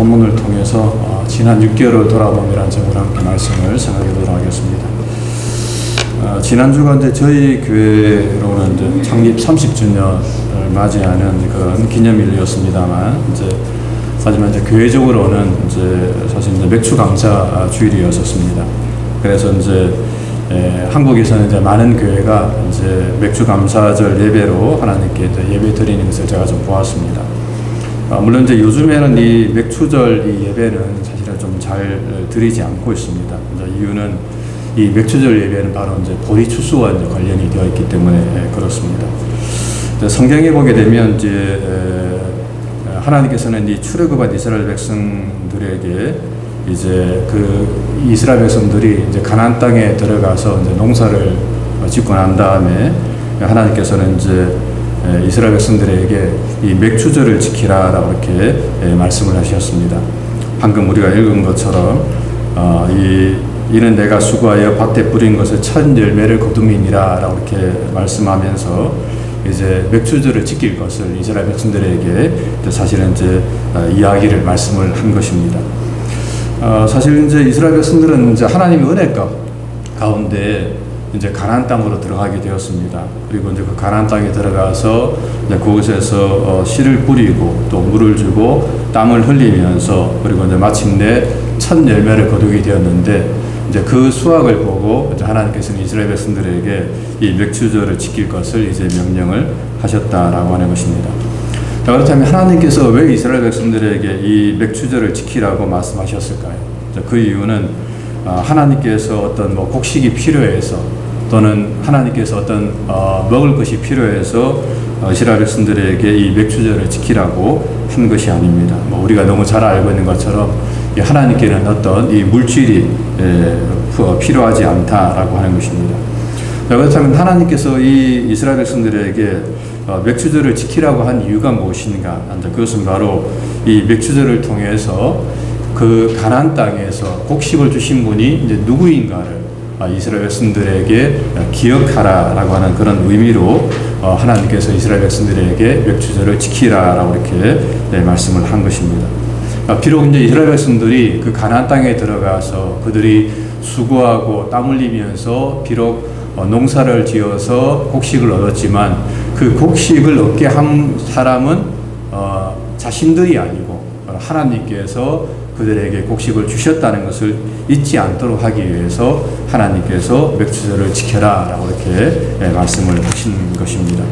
본문을 통해서 지난 6개월을 돌아보미라는 제목으로 함께 말씀을 생각해 보도록 하겠습니다. 지난주가 이제 저희 교회로는 이제 창립 30주년을 맞이하는 그런 기념일이었습니다만, 하지만 이제 교회적으로는 사실 맥주 감사 주일이었었습니다. 그래서 한국에서는 많은 교회가 맥주 감사절 예배로 하나님께 예배 드리는 것을 제가 좀 보았습니다. 물론 요즘에는 이 맥주절 이 예배는 사실은 좀 잘 드리지 않고 있습니다. 이유는 이 맥주절 예배는 바로 보리추수와 관련이 되어 있기 때문에 그렇습니다. 성경에 보게 되면 하나님께서는 이 출애굽한 이스라엘 백성들에게 그 이스라엘 백성들이 가나안 땅에 들어가서 농사를 짓고 난 다음에 하나님께서는 이스라엘 백성들에게 이 맥주절을 지키라라고 이렇게 말씀을 하셨습니다. 방금 우리가 읽은 것처럼 이는 내가 수고하여 밭에 뿌린 것을 첫 열매를 거둠이니라라고 이렇게 말씀하면서 맥주절을 지킬 것을 이스라엘 백성들에게 사실은 이야기를 말씀을 한 것입니다. 사실 이스라엘 백성들은 하나님의 은혜 가운데 가나안 땅으로 들어가게 되었습니다. 그리고 그 가나안 땅에 들어가서 그곳에서 씨를 뿌리고 또 물을 주고 땀을 흘리면서 그리고 마침내 첫 열매를 거두게 되었는데, 그 수확을 보고 하나님께서는 이스라엘 백성들에게 이 맥주절을 지킬 것을 명령을 하셨다라고 하는 것입니다. 그렇다면 하나님께서 왜 이스라엘 백성들에게 이 맥주절을 지키라고 말씀하셨을까요? 그 이유는 하나님께서 어떤 곡식이 필요해서, 또는 하나님께서 어떤 먹을 것이 필요해서 이스라엘 백성들에게 이 맥주절을 지키라고 한 것이 아닙니다. 우리가 너무 잘 알고 있는 것처럼 하나님께는 어떤 이 물질이 필요하지 않다라고 하는 것입니다. 그렇다면 하나님께서 이 이스라엘 백성들에게 맥주절을 지키라고 한 이유가 무엇인가? 그것은 바로 이 맥주절을 통해서 그 가나안 땅에서 곡식을 주신 분이 누구인가를 이스라엘 백성들에게 기억하라라고 하는 그런 의미로 하나님께서 이스라엘 백성들에게 맥주절을 지키라라고 이렇게 말씀을 한 것입니다. 비록 이스라엘 백성들이 그 가나안 땅에 들어가서 그들이 수고하고 땀 흘리면서 비록 농사를 지어서 곡식을 얻었지만, 그 곡식을 얻게 한 사람은 자신들이 아니고 하나님께서 그들에게 곡식을 주셨다는 것을 잊지 않도록 하기 위해서 하나님께서 맥주절을 지켜라라고 이렇게 말씀을 하신 것입니다.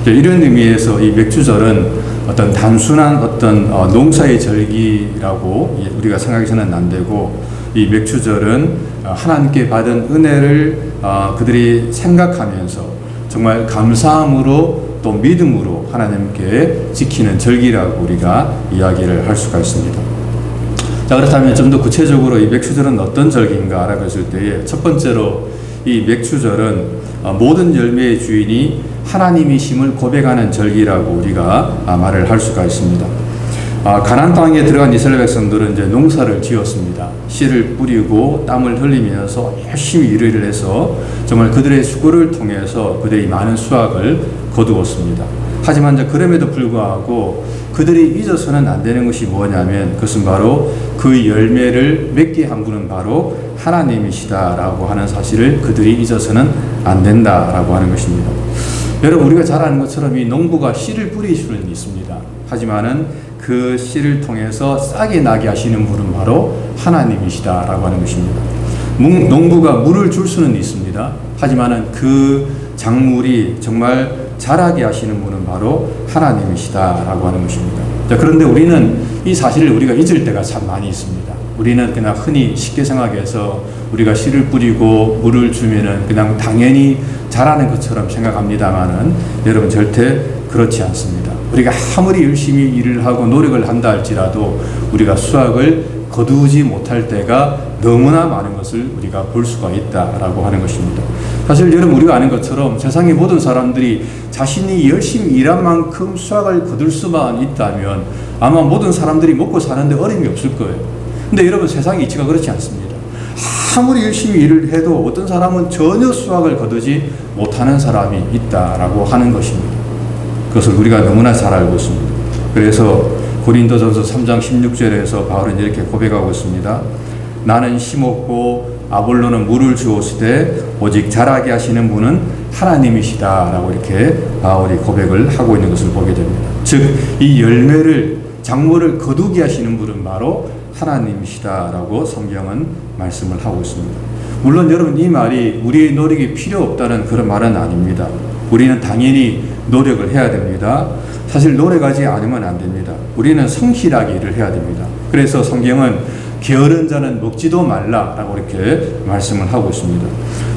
이런 의미에서 이 맥주절은 어떤 단순한 어떤 농사의 절기라고 우리가 생각해서는 안 되고, 이 맥주절은 하나님께 받은 은혜를 그들이 생각하면서 정말 감사함으로 또 믿음으로 하나님께 지키는 절기라고 우리가 이야기를 할 수가 있습니다. 그렇다면 좀 더 구체적으로 이 맥주절은 어떤 절기인가라고 했을 때에, 첫 번째로 이 맥주절은 모든 열매의 주인이 하나님이심을 고백하는 절기라고 우리가 말을 할 수가 있습니다. 가나안 땅에 들어간 이스라엘 백성들은 농사를 지었습니다. 씨를 뿌리고 땀을 흘리면서 열심히 일을 해서 정말 그들의 수고를 통해서 그들이 많은 수확을 거두었습니다. 하지만 그럼에도 불구하고 그들이 잊어서는 안 되는 것이 뭐냐면, 그것은 바로 그 열매를 맺게 한 분은 바로 하나님이시다라고 하는 사실을 그들이 잊어서는 안 된다라고 하는 것입니다. 여러분, 우리가 잘 아는 것처럼 이 농부가 씨를 뿌릴 수는 있습니다. 하지만은 그 씨를 통해서 싹이 나게 하시는 분은 바로 하나님이시다라고 하는 것입니다. 농부가 물을 줄 수는 있습니다. 하지만은 그 작물이 정말 자라게 하시는 분은 바로 하나님이시다라고 하는 것입니다. 그런데 우리는 이 사실을 우리가 잊을 때가 참 많이 있습니다. 우리는 그냥 흔히 쉽게 생각해서 우리가 씨를 뿌리고 물을 주면은 그냥 당연히 자라는 것처럼 생각합니다만은, 여러분 절대 그렇지 않습니다. 우리가 아무리 열심히 일을 하고 노력을 한다 할지라도 우리가 수확을 거두지 못할 때가 너무나 많은 것을 우리가 볼 수가 있다라고 하는 것입니다. 사실 여러분, 우리가 아는 것처럼 세상의 모든 사람들이 자신이 열심히 일한 만큼 수확을 거둘 수만 있다면 아마 모든 사람들이 먹고 사는데 어려움이 없을 거예요. 근데 여러분, 세상의 이치가 그렇지 않습니다. 아무리 열심히 일을 해도 어떤 사람은 전혀 수확을 거두지 못하는 사람이 있다라고 하는 것입니다. 그것을 우리가 너무나 잘 알고 있습니다. 그래서 고린도전서 3장 16절에서 바울은 이렇게 고백하고 있습니다. 나는 심었고 아볼로는 물을 주었으되 오직 자라게 하시는 분은 하나님이시다 라고 이렇게 바울이 고백을 하고 있는 것을 보게 됩니다. 즉 이 열매를 작물을 거두게 하시는 분은 바로 하나님이시다 라고 성경은 말씀을 하고 있습니다. 물론 여러분 이 말이 우리의 노력이 필요 없다는 그런 말은 아닙니다. 우리는 당연히 노력을 해야 됩니다. 사실 노력하지 않으면 안 됩니다. 우리는 성실하게 일을 해야 됩니다. 그래서 성경은 게으른 자는 먹지도 말라라고 이렇게 말씀을 하고 있습니다.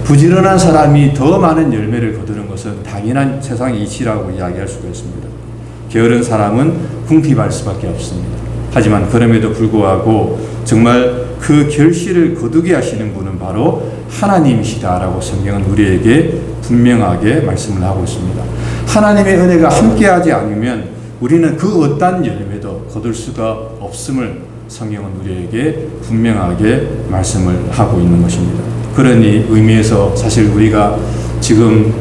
부지런한 사람이 더 많은 열매를 거두는 것은 당연한 세상의 이치라고 이야기할 수가 있습니다. 게으른 사람은 궁핍할 수밖에 없습니다. 하지만 그럼에도 불구하고 정말 그 결실을 거두게 하시는 분은 바로 하나님이시다라고 성경은 우리에게 분명하게 말씀을 하고 있습니다. 하나님의 은혜가 함께하지 않으면 우리는 그 어떤 열매도 거둘 수가 없음을 성경은 우리에게 분명하게 말씀을 하고 있는 것입니다. 그런 의미에서 사실 우리가 지금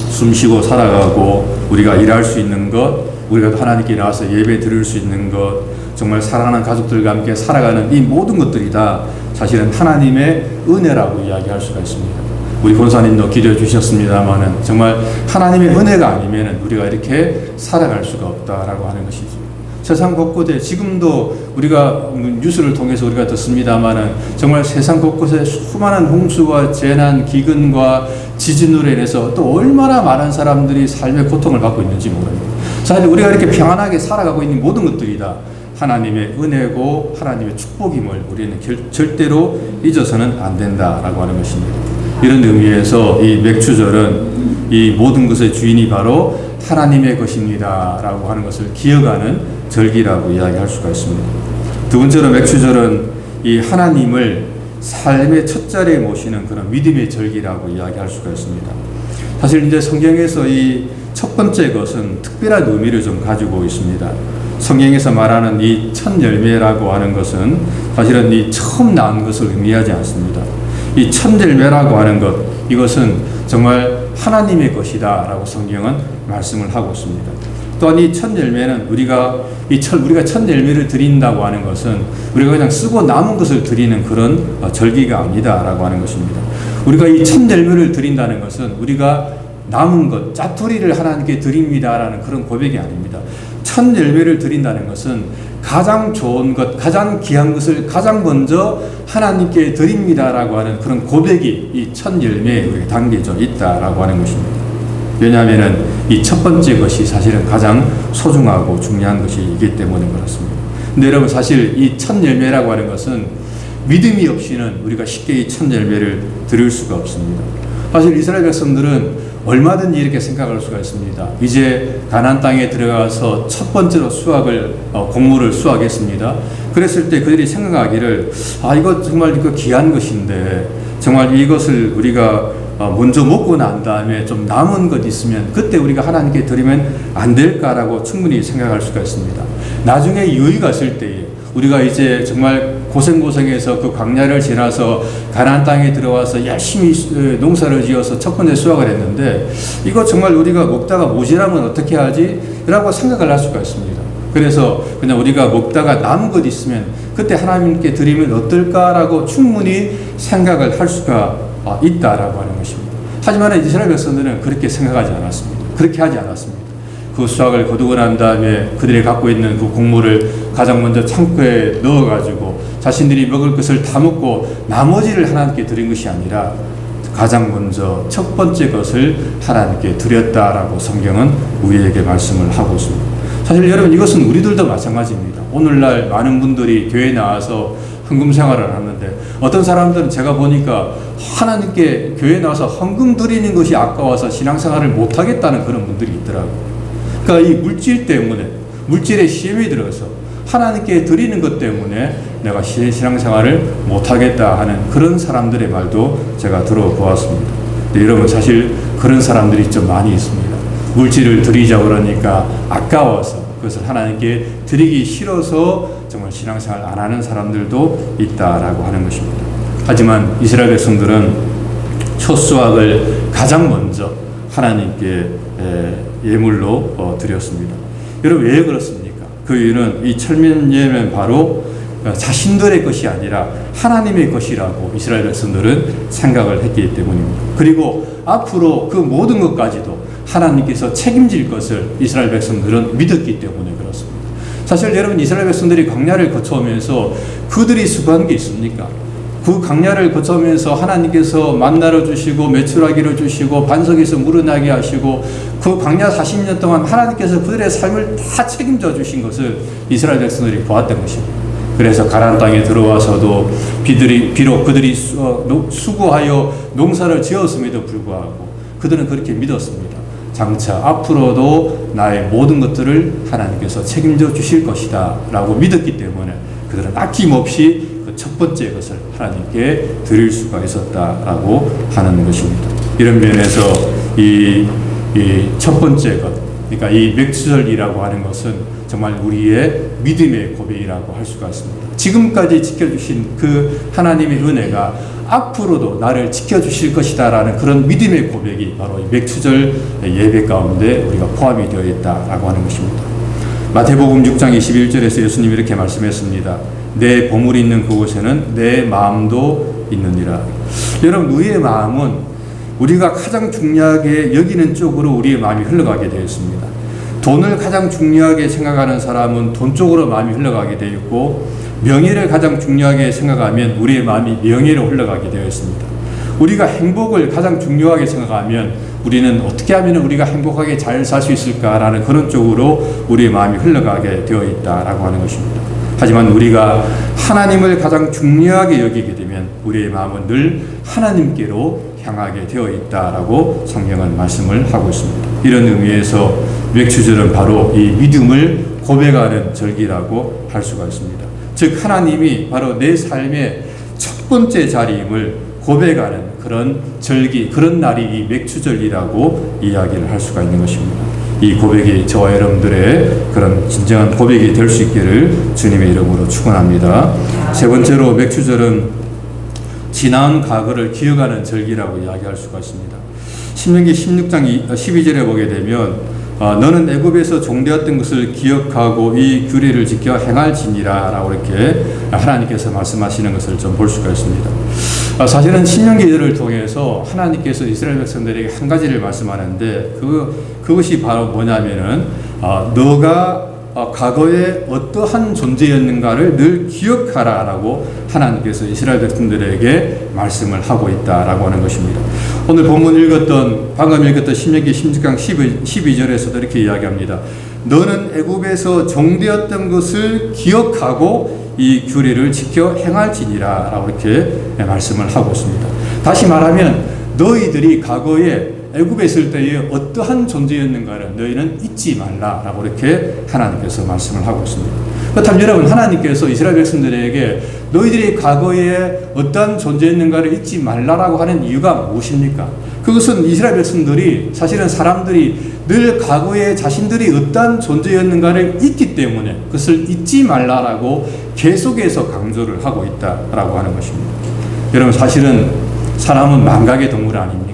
숨쉬고 살아가고 우리가 일할 수 있는 것, 우리가 하나님께 나와서 예배 드릴 수 있는 것, 정말 사랑하는 가족들과 함께 살아가는 이 모든 것들이 다 사실은 하나님의 은혜라고 이야기할 수가 있습니다. 우리 권사님도 기도해 주셨습니다만은 정말 하나님의 은혜가 아니면 우리가 이렇게 살아갈 수가 없다라고 하는 것이죠. 세상 곳곳에 지금도 우리가 뉴스를 통해서 우리가 듣습니다만은 정말 세상 곳곳에 수많은 홍수와 재난, 기근과 지진으로 인해서 또 얼마나 많은 사람들이 삶의 고통을 받고 있는지 모릅니다. 사실 우리가 이렇게 평안하게 살아가고 있는 모든 것들이 다 하나님의 은혜고 하나님의 축복임을 우리는 절대로 잊어서는 안 된다라고 하는 것입니다. 이런 의미에서 이 맥추절은 이 모든 것의 주인이 바로 하나님의 것입니다 라고 하는 것을 기억하는 절기라고 이야기할 수가 있습니다. 두 번째로 맥추절은 이 하나님을 삶의 첫 자리에 모시는 그런 믿음의 절기라고 이야기할 수가 있습니다. 사실 이제 성경에서 이 첫 번째 것은 특별한 의미를 좀 가지고 있습니다. 성경에서 말하는 이 첫 열매라고 하는 것은 사실은 이 처음 나온 것을 의미하지 않습니다. 이 첫 열매라고 하는 것, 이것은 정말 하나님의 것이다 라고 성경은 말씀을 하고 있습니다. 또한 이 첫 열매는 우리가 첫 열매를 드린다고 하는 것은 우리가 그냥 쓰고 남은 것을 드리는 그런 절기가 아니다 라고 하는 것입니다. 우리가 이 첫 열매를 드린다는 것은 우리가 남은 것, 짜투리를 하나님께 드립니다라는 그런 고백이 아닙니다. 첫 열매를 드린다는 것은 가장 좋은 것, 가장 귀한 것을 가장 먼저 하나님께 드립니다라고 하는 그런 고백이 이 첫 열매에 담겨져 있다라고 하는 것입니다. 왜냐하면 이 첫 번째 것이 사실은 가장 소중하고 중요한 것이기 때문에 그렇습니다. 근데 여러분 사실 이 첫 열매라고 하는 것은 믿음이 없이는 우리가 쉽게 이 첫 열매를 드릴 수가 없습니다. 사실 이스라엘 백성들은 얼마든지 이렇게 생각할 수가 있습니다. 이제 가나안 땅에 들어가서 첫 번째로 곡물을 수확했습니다. 그랬을 때 그들이 생각하기를 이거 정말 이거 귀한 것인데 정말 이것을 우리가 먼저 먹고 난 다음에 좀 남은 것 있으면 그때 우리가 하나님께 드리면 안 될까라고 충분히 생각할 수가 있습니다. 나중에 여유가 있을 때에 우리가 이제 정말 고생해서 그 광야를 지나서 가나안 땅에 들어와서 열심히 농사를 지어서 첫 번째 수확을 했는데 이거 정말 우리가 먹다가 모자라면 어떻게 하지? 라고 생각을 할 수가 있습니다. 그래서 그냥 우리가 먹다가 남은 것 있으면 그때 하나님께 드리면 어떨까라고 충분히 생각을 할 수가 있다라고 하는 것입니다. 하지만 이스라엘 백성들은 그렇게 생각하지 않았습니다. 그렇게 하지 않았습니다. 그 수확을 거두고 난 다음에 그들이 갖고 있는 그 곡물을 가장 먼저 창고에 넣어가지고 자신들이 먹을 것을 다 먹고 나머지를 하나님께 드린 것이 아니라 가장 먼저 첫 번째 것을 하나님께 드렸다라고 성경은 우리에게 말씀을 하고 있습니다. 사실 여러분 이것은 우리들도 마찬가지입니다. 오늘날 많은 분들이 교회에 나와서 헌금 생활을 하는데 어떤 사람들은 제가 보니까 하나님께 교회에 나와서 헌금 드리는 것이 아까워서 신앙생활을 못하겠다는 그런 분들이 있더라고요. 그러니까 이 물질 때문에 물질의 시험이 들어서 하나님께 드리는 것 때문에 내가 신앙생활을 못하겠다 하는 그런 사람들의 말도 제가 들어보았습니다. 근데 여러분 사실 그런 사람들이 좀 많이 있습니다. 물질을 드리자 그러니까 아까워서 그것을 하나님께 드리기 싫어서 정말 신앙생활 안 하는 사람들도 있다라고 하는 것입니다. 하지만 이스라엘 백성들은 첫 수확을 가장 먼저 하나님께 예물로 드렸습니다. 여러분 왜 그렇습니까? 그 이유는 이 철면 바로 자신들의 것이 아니라 하나님의 것이라고 이스라엘 백성들은 생각을 했기 때문입니다. 그리고 앞으로 그 모든 것까지도 하나님께서 책임질 것을 이스라엘 백성들은 믿었기 때문에 그렇습니다. 사실 여러분, 이스라엘 백성들이 광야를 거쳐오면서 그들이 수고한 게 있습니까? 그 광야를 거쳐오면서 하나님께서 만나를 주시고 메추라기를 주시고 반석에서 물을 나게 하시고 그 광야 40년 동안 하나님께서 그들의 삶을 다 책임져 주신 것을 이스라엘 백성들이 보았던 것입니다. 그래서 가나안 땅에 들어와서도 비록 그들이 수고하여 농사를 지었음에도 불구하고 그들은 그렇게 믿었습니다. 장차 앞으로도 나의 모든 것들을 하나님께서 책임져 주실 것이다 라고 믿었기 때문에 그들은 아낌없이 그 첫 번째 것을 하나님께 드릴 수가 있었다라고 하는 것입니다. 이런 면에서 이 첫 번째 것, 그러니까 이 맥추절이라고 하는 것은 정말 우리의 믿음의 고백이라고 할 수가 있습니다. 지금까지 지켜주신 그 하나님의 은혜가 앞으로도 나를 지켜주실 것이다 라는 그런 믿음의 고백이 바로 이 맥추절 예배 가운데 우리가 포함이 되어 있다라고 하는 것입니다. 마태복음 6장 21절에서 예수님이 이렇게 말씀했습니다. 내 보물이 있는 그곳에는 내 마음도 있느니라. 여러분, 우리의 마음은 우리가 가장 중요하게 여기는 쪽으로 우리의 마음이 흘러가게 되어 있습니다. 돈을 가장 중요하게 생각하는 사람은 돈 쪽으로 마음이 흘러가게 되어 있고, 명예를 가장 중요하게 생각하면 우리의 마음이 명예로 흘러가게 되어 있습니다. 우리가 행복을 가장 중요하게 생각하면 우리는 어떻게 하면 우리가 행복하게 잘 살 수 있을까라는 그런 쪽으로 우리의 마음이 흘러가게 되어 있다라고 하는 것입니다. 하지만 우리가 하나님을 가장 중요하게 여기게 되면 우리의 마음은 늘 하나님께로 향하게 되어 있다라고 성경은 말씀을 하고 있습니다. 이런 의미에서 맥추절은 바로 이 믿음을 고백하는 절기라고 할 수가 있습니다. 즉 하나님이 바로 내 삶의 첫 번째 자리임을 고백하는 그런 절기, 그런 날이 이 맥추절이라고 이야기를 할 수가 있는 것입니다. 이 고백이 저와 여러분들의 그런 진정한 고백이 될 수 있기를 주님의 이름으로 축원합니다. 세 번째로 맥추절은 지나온 과거를 기억하는 절기라고 이야기할 수가 있습니다. 신명기 16장 12절에 보게 되면 너는 애굽에서 종되었던 것을 기억하고 이 규례를 지켜 행할지니라 라고 이렇게 하나님께서 말씀하시는 것을 좀 볼 수가 있습니다. 사실은 신명기를 통해서 하나님께서 이스라엘 백성들에게 한 가지를 말씀하는데 그것이 바로 뭐냐면은 너가 과거에 어떠한 존재였는가를 늘 기억하라 라고 하나님께서 이스라엘 백성들에게 말씀을 하고 있다라고 하는 것입니다. 오늘 본문 방금 읽었던 신명기 16장 12절에서도 이렇게 이야기합니다. 너는 애굽에서 종되었던 것을 기억하고 이 규례를 지켜 행할지니라 라고 이렇게 말씀을 하고 있습니다. 다시 말하면 너희들이 과거에 애굽에 있을 때에 어떠한 존재였는가를 너희는 잊지 말라라고 이렇게 하나님께서 말씀을 하고 있습니다. 그렇다면 여러분, 하나님께서 이스라엘 백성들에게 너희들이 과거에 어떠한 존재였는가를 잊지 말라라고 하는 이유가 무엇입니까? 그것은 이스라엘 백성들이 사실은 사람들이 늘 과거에 자신들이 어떠한 존재였는가를 잊기 때문에 그것을 잊지 말라라고 계속해서 강조를 하고 있다라고 하는 것입니다. 여러분, 사실은 사람은 망각의 동물 아닙니까?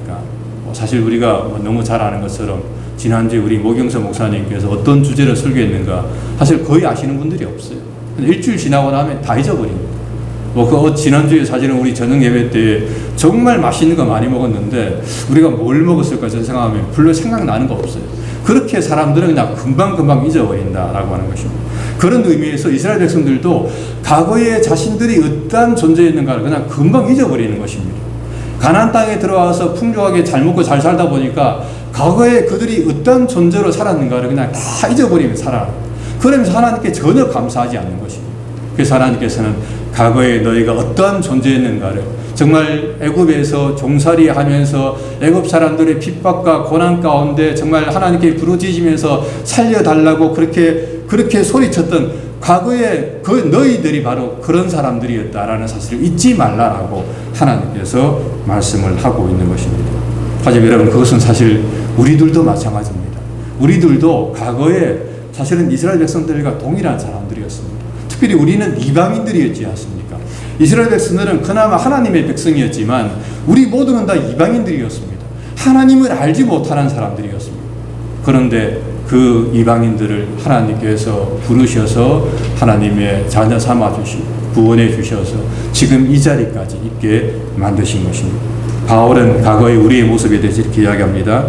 사실 우리가 너무 잘 아는 것처럼 지난주에 우리 모경서 목사님께서 어떤 주제를 설교했는가 사실 거의 아시는 분들이 없어요. 일주일 지나고 나면 다 잊어버립니다. 지난주에 사실은 우리 저녁 예배 때 정말 맛있는 거 많이 먹었는데 우리가 뭘 먹었을까 생각하면 별로 생각나는 거 없어요. 그렇게 사람들은 그냥 금방금방 잊어버린다라고 하는 것입니다. 그런 의미에서 이스라엘 백성들도 과거에 자신들이 어떠한 존재였는가를 그냥 금방 잊어버리는 것입니다. 가나안 땅에 들어와서 풍족하게 잘 먹고 잘 살다 보니까 과거에 그들이 어떤 존재로 살았는가를 그냥 다 잊어버리며 살아요. 그러면서 하나님께 전혀 감사하지 않는 것입니다. 그래서 하나님께서는 과거에 너희가 어떠한 존재였는가를 정말 애굽에서 종살이 하면서 애굽 사람들의 핍박과 고난 가운데 정말 하나님께 부르짖으면서 살려달라고 그렇게 소리쳤던 과거에 그 너희들이 바로 그런 사람들이었다라는 사실을 잊지 말라라고 하나님께서 말씀을 하고 있는 것입니다. 하지만 여러분, 그것은 사실 우리들도 마찬가지입니다. 우리들도 과거에 사실은 이스라엘 백성들과 동일한 사람들이었습니다. 특별히 우리는 이방인들이었지 않습니까? 이스라엘 백성들은 그나마 하나님의 백성이었지만 우리 모두는 다 이방인들이었습니다. 하나님을 알지 못하는 사람들이었습니다. 그런데 그 이방인들을 하나님께서 부르셔서 하나님의 자녀 삼아주시고 구원해 주셔서 지금 이 자리까지 있게 만드신 것입니다. 바울은 과거의 우리의 모습에 대해서 이렇게 이야기합니다.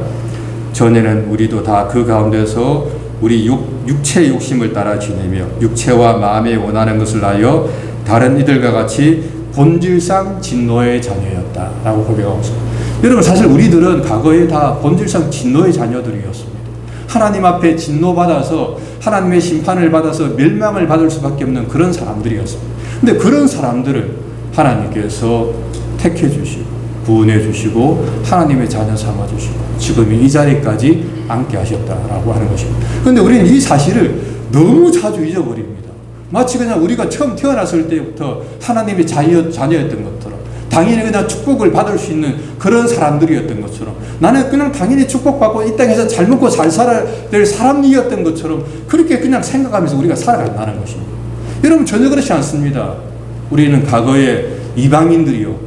전에는 우리도 다 그 가운데서 우리 육체의 욕심을 따라 지내며 육체와 마음에 원하는 것을 하여 다른 이들과 같이 본질상 진노의 자녀였다라고 고백하고 있습니다. 여러분, 사실 우리들은 과거에 다 본질상 진노의 자녀들이었습니다. 하나님 앞에 진노받아서 하나님의 심판을 받아서 멸망을 받을 수밖에 없는 그런 사람들이었습니다. 근데 그런 사람들을 하나님께서 택해 주시고 구원해 주시고 하나님의 자녀 삼아 주시고 지금 이 자리까지 앉게 하셨다라고 하는 것입니다. 그런데 우리는 이 사실을 너무 자주 잊어버립니다. 마치 그냥 우리가 처음 태어났을 때부터 하나님의 자녀였던 것처럼 당연히 그냥 축복을 받을 수 있는 그런 사람들이었던 것처럼 나는 그냥 당연히 축복받고 이 땅에서 잘 먹고 잘 살아야 될 사람이었던 것처럼 그렇게 그냥 생각하면서 우리가 살아간다는 것입니다. 여러분, 전혀 그렇지 않습니다. 우리는 과거에 이방인들이었고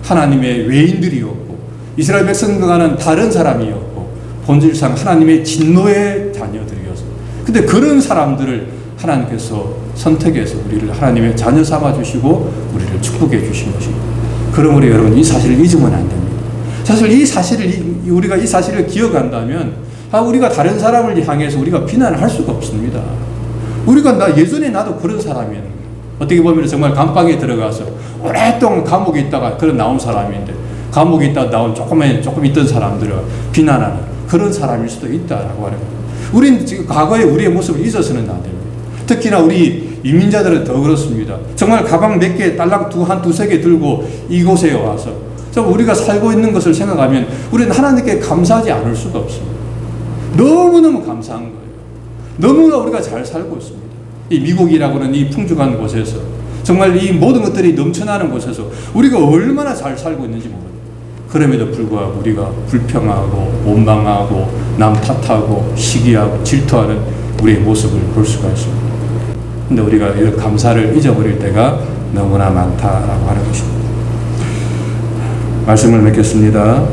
하나님의 외인들이었고 이스라엘 백성과는 다른 사람이었고 본질상 하나님의 진노의 자녀들이었습니다. 근데 그런 사람들을 하나님께서 선택해서 우리를 하나님의 자녀 삼아주시고 우리를 축복해 주신 것입니다. 그럼 우리 여러분 이 사실을 잊으면 안 됩니다. 사실 이 사실을 우리가 이 사실을 기억한다면 우리가 다른 사람을 향해서 우리가 비난을 할 수가 없습니다. 우리가 예전에 나도 그런 사람이었는데 어떻게 보면 정말 감방에 들어가서 오랫동안 감옥에 있다가 그런 나온 사람인데 감옥에 있다가 나온 조금 있던 사람들을 비난하는 그런 사람일 수도 있다라고 하는 거예요. 우리는 지금 과거의 우리의 모습을 잊어서는 안 됩니다. 특히나 우리 이민자들은 더 그렇습니다. 정말 가방 몇 개, 딸랑 두세 개 들고 이곳에 와서 우리가 살고 있는 것을 생각하면 우리는 하나님께 감사하지 않을 수가 없습니다. 너무너무 감사한 거예요. 너무나 우리가 잘 살고 있습니다. 이 미국이라고 하는 이 풍족한 곳에서 정말 이 모든 것들이 넘쳐나는 곳에서 우리가 얼마나 잘 살고 있는지 모릅니다. 그럼에도 불구하고 우리가 불평하고 원망하고 남 탓하고 시기하고 질투하는 우리의 모습을 볼 수가 있습니다. 근데 우리가 이런 감사를 잊어버릴 때가 너무나 많다라고 하는 것입니다. 말씀을 맺겠습니다.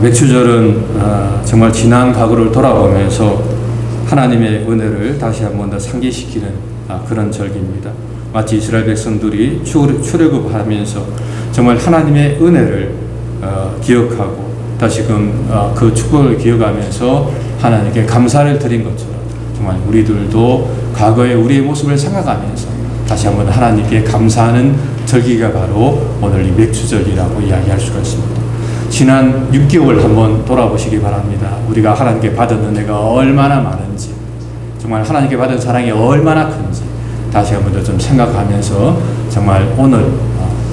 맥추절은 정말 지난 과거를 돌아보면서 하나님의 은혜를 다시 한 번 더 상기시키는 그런 절기입니다. 마치 이스라엘 백성들이 출애굽하면서 정말 하나님의 은혜를 기억하고 다시금 그 축복을 기억하면서 하나님께 감사를 드린 것처럼 정말 우리들도 과거의 우리의 모습을 생각하면서 다시 한번 하나님께 감사하는 절기가 바로 오늘 이 맥추절이라고 이야기할 수가 있습니다. 지난 6개월 한번 돌아보시기 바랍니다. 우리가 하나님께 받은 은혜가 얼마나 많은지 정말 하나님께 받은 사랑이 얼마나 큰지 다시 한번 더 좀 생각하면서 정말 오늘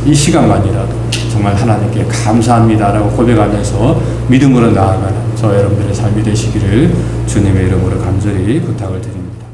이 시간만이라도 정말 하나님께 감사합니다라고 고백하면서 믿음으로 나아가는 저 여러분들의 삶이 되시기를 주님의 이름으로 간절히 부탁을 드립니다.